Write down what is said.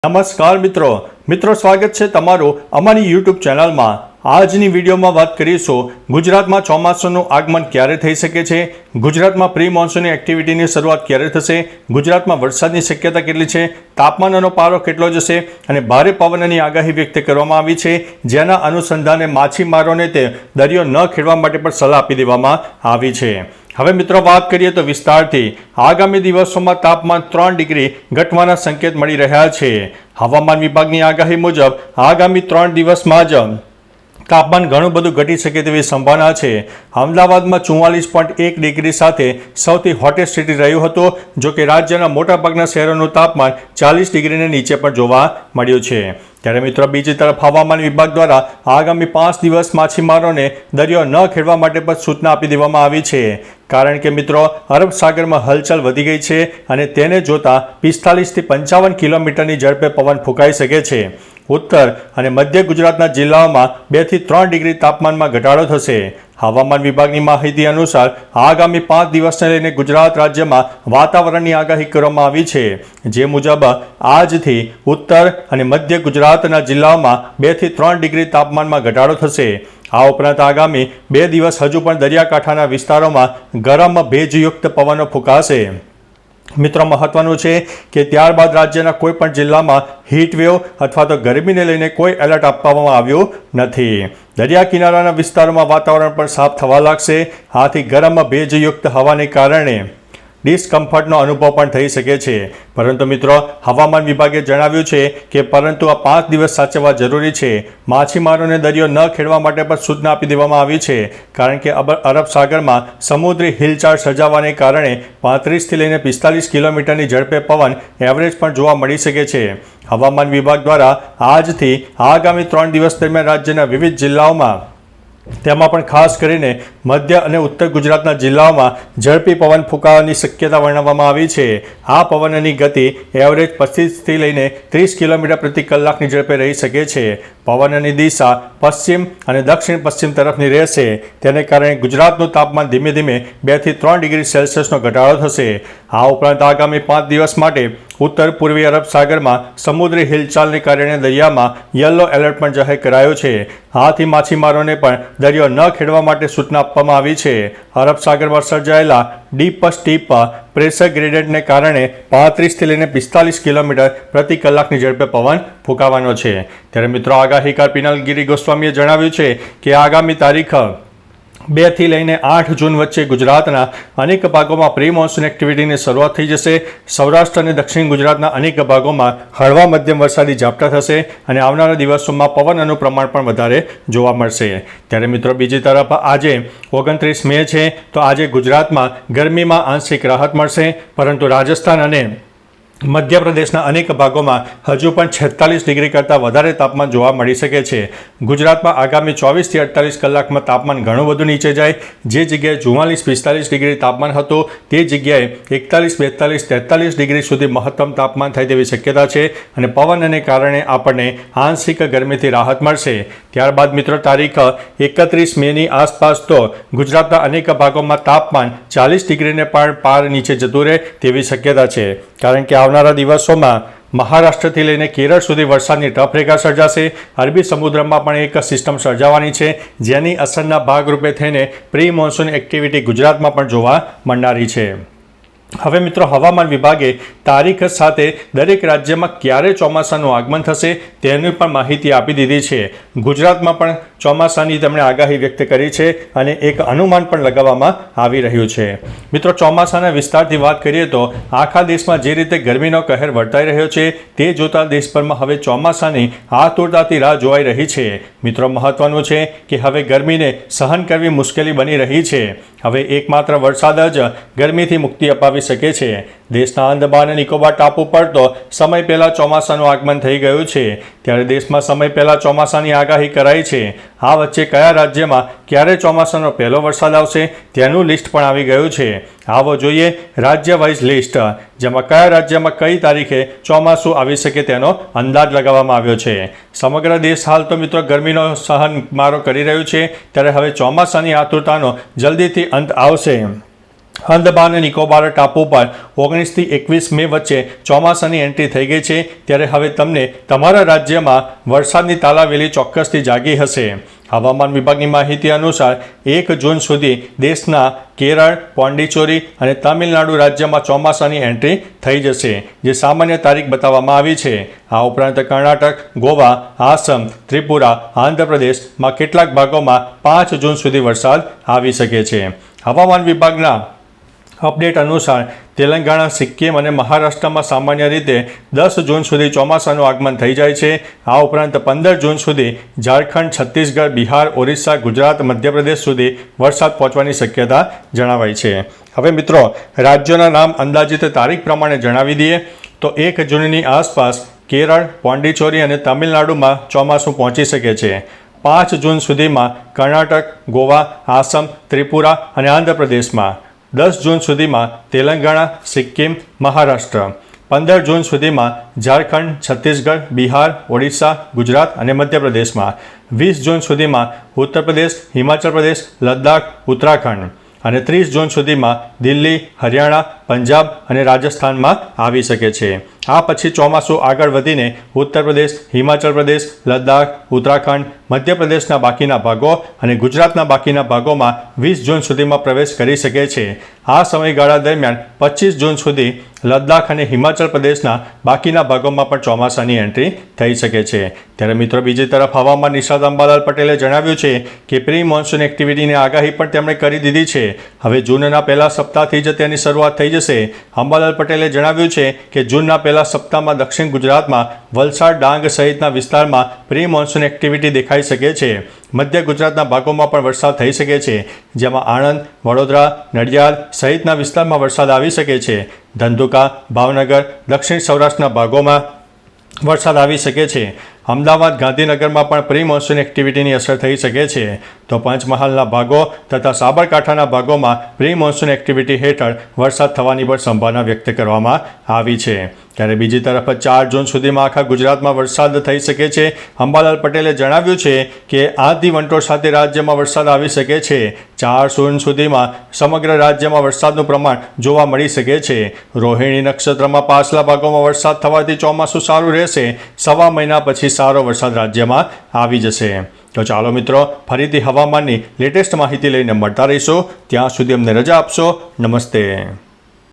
નમસ્કાર મિત્રો સ્વાગત છે તમારું અમારી યુટ્યુબ ચેનલમાં। આજની વિડીયોમાં વાત કરીશું ગુજરાતમાં ચોમાસાનું આગમન ક્યારે થઈ શકે છે, ગુજરાતમાં પ્રી મોન્સૂનની એક્ટિવિટીની શરૂઆત ક્યારે થશે, ગુજરાતમાં વરસાદની શક્યતા કેટલી છે, તાપમાનનો પારો કેટલો જશે અને ભારે પવનની આગાહી વ્યક્ત કરવામાં આવી છે, જેના અનુસંધાને માછીમારોને તે દરિયો ન ખેડવા માટે પણ સલાહ આપી દેવામાં આવી છે। હવે મિત્રો વાત કરીએ તો વિસ્તારથી આગામી દિવસોમાં તાપમાન 3 ડિગ્રી ઘટવાના સંકેત મળી રહ્યા છે। હવામાન વિભાગની આગાહી મુજબ આગામી 3 દિવસમાં જ તાપમાન ઘણું બધું ઘટી શકે તેવી સંભાવના છે। અમદાવાદમાં 44.1 ડિગ્રી સાથે સૌથી હોટેસ્ટ સિટી રહ્યું હતું, જો કે રાજ્યના મોટાભાગના શહેરોનું તાપમાન 40 ડિગ્રીને નીચે પણ જોવા મળ્યું છે। ત્યારે મિત્રો બીજી તરફ હવામાન વિભાગ દ્વારા આગામી 5 દિવસ માછીમારોને દરિયો ન ખેડવા માટે પણ સૂચના આપી દેવામાં આવી છે, કારણ કે મિત્રો અરબ સાગરમાં હલચલ વધી ગઈ છે અને તેને જોતા 45 થી 55 કિલોમીટરની ઝડપે પવન ફૂંકાઈ શકે છે। ઉત્તર અને મધ્ય ગુજરાતના જિલ્લાઓમાં 2 થી 3 ડિગ્રી તાપમાનમાં ઘટાડો થશે। હવામાન વિભાગની માહિતી અનુસાર આગામી 5 દિવસને લઈને ગુજરાત રાજ્યમાં વાતાવરણની આગાહી કરવામાં આવી છે, જે મુજબ આજથી ઉત્તર અને મધ્ય ગુજરાતના જિલ્લાઓમાં 2 થી 3 ડિગ્રી તાપમાનમાં ઘટાડો થશે। આ ઉપરાંત આગામી 2 દિવસ હજુ પણ દરિયાકાંઠાના વિસ્તારોમાં ગરમ ભેજયુક્ત પવનો ફૂંકાશે। મિત્રો મહત્વનું છે કે ત્યારબાદ રાજ્યના કોઈ પણ જિલ્લામાં હીટવેવ અથવા તો ગરમીને લઈને કોઈ એલર્ટ આપવામાં આવ્યું નથી। દરિયા કિનારાના વિસ્તારોમાં વાતાવરણ પણ સાફ થવા લાગશે। આથી ગરમ ભેજયુક્ત હવાને કારણે ડિસ્કમ્ફર્ટનો અનુભવ પણ થઈ શકે છે, પરંતુ મિત્રો હવામાન વિભાગે જણાવ્યું છે કે પરંતુ આ 5 દિવસ સાચવવા જરૂરી છે। માછીમારોને દરિયો ન ખેડવા માટે પણ સૂચના આપી દેવામાં આવી છે, કારણ કે અરબ સાગરમાં સમુદ્રી હિલચાલ સર્જાવાને કારણે 35 થી લઈને 45 કિલોમીટરની ઝડપે પવન એવરેજ પણ જોવા મળી શકે છે। હવામાન વિભાગ દ્વારા આજથી આગામી 3 દિવસ દરમિયાન રાજ્યના વિવિધ જિલ્લાઓમાં, તેમાં પણ ખાસ કરીને મધ્ય અને ઉત્તર ગુજરાતના જિલ્લાઓમાં ઝડપી પવન ફૂંકાવાની શક્યતા વર્ણવવામાં આવી છે। આ પવનની ગતિ એવરેજ 25 થી લઈને 30 કિલોમીટર પ્રતિ કલાકની ઝડપે રહી શકે છે। પવનની દિશા પશ્ચિમ અને દક્ષિણ પશ્ચિમ તરફની રહેશે, તેને કારણે ગુજરાતનું તાપમાન ધીમે ધીમે 2 થી 3 ડિગ્રી સેલ્સિયસનો ઘટાડો થશે। આ ઉપરાંત આગામી 5 દિવસ માટે ઉત્તર પૂર્વી અરબ સાગરમાં સમુદ્રી હિલચાલને કારણે દરિયામાં યલો એલર્ટ પણ જાહેર કરાયો છે। આથી માછીમારોને પણ દરિયો ન ખેડવા માટે સૂચના આપવામાં આવી છે। અરબ સાગરમાં સર્જાયેલા ડીપ સ્ટીપ પ્રેશર ગ્રેડિયન્ટને કારણે 35 થી લઈને 45 કિલોમીટર પ્રતિ કલાકની ઝડપે પવન ફૂંકાવાનો છે। ત્યારે મિત્રો આગાહીકાર પિનાલગીરી ગોસ્વામીએ જણાવ્યું છે કે આગામી તારીખ 2 થી લઈને 8 જૂન વચ્ચે ગુજરાતના અનેક ભાગોમાં પ્રી મોન્સૂન એક્ટિવિટીની શરૂઆત થઈ જશે। સૌરાષ્ટ્ર અને દક્ષિણ ગુજરાતના અનેક ભાગોમાં હળવા મધ્યમ વરસાદી ઝાપટા થશે અને આવનારા દિવસોમાં પવનનું પ્રમાણ પણ વધારે જોવા મળશે। ત્યારે મિત્રો બીજી તરફ આજે 29 મે છે, તો આજે ગુજરાતમાં ગરમીમાં આંશિક રાહત મળશે, પરંતુ રાજસ્થાન અને મધ્યપ્રદેશના અનેક ભાગોમાં હજુ પણ 46 ડિગ્રી કરતાં વધારે તાપમાન જોવા મળી શકે છે। ગુજરાતમાં આગામી 24 થી 48 કલાકમાં તાપમાન ઘણું બધું નીચે જાય, જે જગ્યાએ 44-45 ડિગ્રી તાપમાન હતું તે જગ્યાએ 41-42-43 ડિગ્રી સુધી મહત્તમ તાપમાન થાય તેવી શક્યતા છે અને પવનને કારણે આપણને આંશિક ગરમીથી રાહત મળશે। ત્યારબાદ મિત્રો તારીખ 31 મેની આસપાસ તો ગુજરાતના અનેક ભાગોમાં તાપમાન 40 ડિગ્રીને પણ પાર નીચે જતું રહે તેવી શક્યતા છે, કારણ કે આવનારા દિવસોમાં મહારાષ્ટ્રથી લઈને કેરળ સુધી વરસાદની ટફ રેખા સર્જાશે। અરબી સમુદ્રમાં પણ એક સિસ્ટમ સર્જાવાની છે, જેની અસરના ભાગરૂપે થઈને પ્રી મોન્સૂન એક્ટિવિટી ગુજરાતમાં પણ જોવા મળનારી છે। હવે મિત્રો હવામાન વિભાગે તારીખ સાથે દરેક રાજ્યમાં ક્યારે ચોમાસાનું આગમન થશે તેની પણ માહિતી આપી દીધી છે। ગુજરાતમાં પણ ચોમાસાની તેમણે આગાહી વ્યક્ત કરી છે અને એક અનુમાન પણ લગાવવામાં આવી રહ્યું છે। મિત્રો ચોમાસાના વિસ્તારથી વાત કરીએ તો આખા દેશમાં જે રીતે ગરમીનો કહેર વર્તાઈ રહ્યો છે તે જોતા દેશભરમાં હવે ચોમાસાની આતુરતાથી રાહ જોવાઈ રહી છે। મિત્રો મહત્વનું છે કે હવે ગરમીને સહન કરવી મુશ્કેલી બની રહી છે। હવે એકમાત્ર વરસાદ જ ગરમીથી મુક્તિ અપાવી શકે છે। દેશના અંદમાન અને નિકોબાર ટાપુ પર તો સમય પહેલાં ચોમાસાનું આગમન થઈ ગયું છે, ત્યારે દેશમાં સમય પહેલાં ચોમાસાની આગાહી કરાઈ છે। આ વચ્ચે કયા રાજ્યમાં ક્યારે ચોમાસાનો પહેલો વરસાદ આવશે તેનું લિસ્ટ પણ આવી ગયું છે। આવો જોઈએ રાજ્ય વાઇઝ લિસ્ટ, જેમાં કયા રાજ્યમાં કઈ તારીખે ચોમાસું આવી શકે તેનો અંદાજ લગાવવામાં આવ્યો છે। સમગ્ર દેશ હાલ તો મિત્રો ગરમીનો સહન મારો કરી રહ્યું છે, ત્યારે હવે ચોમાસાની આતુરતાનો જલ્દીથી અંત આવશે અંદમાન અને નિકોબાર ટાપુ પર 19થી 21 મે વચ્ચે ચોમાસાની એન્ટ્રી થઈ ગઈ છે, ત્યારે હવે તમને તમારા રાજ્યમાં વરસાદની તાલાવેલી ચોક્કસથી જાગી હશે. હવામાન વિભાગની માહિતી અનુસાર 1 જૂન સુધી દેશના કેરળ, પોંડિચેરી અને તમિલનાડુ રાજ્યમાં ચોમાસાની એન્ટ્રી થઈ જશે, જે સામાન્ય તારીખ બતાવવામાં આવી છે. આ ઉપરાંત કર્ણાટક, ગોવા, આસામ, ત્રિપુરા, આંધ્રપ્રદેશમાં કેટલાક ભાગોમાં 5 જૂન સુધી વરસાદ આવી શકે છે. હવામાન વિભાગના અપડેટ અનુસાર તેલંગાણા, સિક્કિમ અને મહારાષ્ટ્રમાં સામાન્ય રીતે 10 જૂન સુધી ચોમાસાનું આગમન થઈ જાય છે. આ ઉપરાંત 15 જૂન સુધી ઝારખંડ, છત્તીસગઢ, બિહાર, ઓરિસ્સા, ગુજરાત, મધ્યપ્રદેશ સુધી વરસાદ પહોંચવાની શક્યતા જણાવાઈ છે. હવે મિત્રો, રાજ્યોના નામ અંદાજિત તારીખ પ્રમાણે જણાવી દઈએ તો 1 જૂનની આસપાસ કેરળ, પોંડિચેરી અને તમિલનાડુમાં ચોમાસું પહોંચી શકે છે. 5 જૂન સુધીમાં કર્ણાટક, ગોવા, આસામ, ત્રિપુરા અને આંધ્રપ્રદેશમાં. 10 જૂન સુધીમાં તેલંગાણા, સિક્કિમ, મહારાષ્ટ્ર. 15 જૂન સુધીમાં ઝારખંડ, છત્તીસગઢ, બિહાર, ઓડિશા, ગુજરાત અને મધ્યપ્રદેશમાં. 20 જૂન સુધીમાં ઉત્તર પ્રદેશ, હિમાચલ પ્રદેશ, લદ્દાખ, ઉત્તરાખંડ. અને 30 જૂન સુધીમાં દિલ્હી, હરિયાણા, પંજાબ અને રાજસ્થાનમાં આવી શકે છે. આ પછી ચોમાસું આગળ વધીને ઉત્તર પ્રદેશ, હિમાચલ પ્રદેશ, લદ્દાખ, ઉત્તરાખંડ, મધ્યપ્રદેશના બાકીના ભાગો અને ગુજરાતના બાકીના ભાગોમાં 20 જૂન સુધીમાં પ્રવેશ કરી શકે છે. આ સમયગાળા દરમિયાન 25 જૂન સુધી લદ્દાખ અને હિમાચલ પ્રદેશના બાકીના ભાગોમાં પણ ચોમાસાની એન્ટ્રી થઈ શકે છે. ત્યારે મિત્રો, બીજી તરફ હવામાન નિષ્ણાત અંબાલાલ પટેલે જણાવ્યું છે કે પ્રી મોન્સૂન એક્ટિવિટીની આગાહી પણ તેમણે કરી દીધી છે. હવે જૂનના પહેલા સપ્તાહથી જ તેની શરૂઆત થઈ જશે. અંબાલાલ પટેલે જણાવ્યું છે કે જૂનના પહેલા સપ્તાહમાં દક્ષિણ ગુજરાતમાં વલસાડ, ડાંગ સહિતના વિસ્તારમાં પ્રી મોન્સૂન એક્ટિવિટી દેખાઈ શકે છે. મધ્ય ગુજરાતના ભાગોમાં પણ વરસાદ થઈ શકે છે, જેમાં આણંદ, વડોદરા, નડિયાદ સહિતના વિસ્તારમાં વરસાદ આવી શકે છે. ધંધુકા, ભાવનગર, દક્ષિણ સૌરાષ્ટ્રના ભાગોમાં વરસાદ આવી શકે છે. અમદાવાદ, ગાંધીનગરમાં પણ પ્રી મોન્સૂન એક્ટિવિટીની અસર થઈ શકે છે. તો પંચમહાલના ભાગો તથા સાબરકાંઠાના ભાગોમાં પ્રી મોન્સૂન એક્ટિવિટી હેઠળ વરસાદ થવાની પણ સંભાવના વ્યક્ત કરવામાં આવી છે. ત્યારે બીજી તરફ 4 જૂન સુધીમાં આખા ગુજરાતમાં વરસાદ થઈ શકે છે. અંબાલાલ પટેલે જણાવ્યું છે કે આંધી વંટોળ સાથે રાજ્યમાં વરસાદ આવી શકે છે. 4 જૂન સુધીમાં સમગ્ર રાજ્યમાં વરસાદનું પ્રમાણ જોવા મળી શકે છે. રોહિણી નક્ષત્રમાં પાછલા ભાગોમાં વરસાદ થવાથી ચોમાસું સારું રહેશે. સવા મહિના પછી સારો વરસાદ રાજ્યમાં આવી જશે. તો ચાલો મિત્રો, ફરીથી હવામાનની લેટેસ્ટ માહિતી લઈને મળતા રહીશું. ત્યાં સુધી અમને રજા આપશો. નમસ્તે.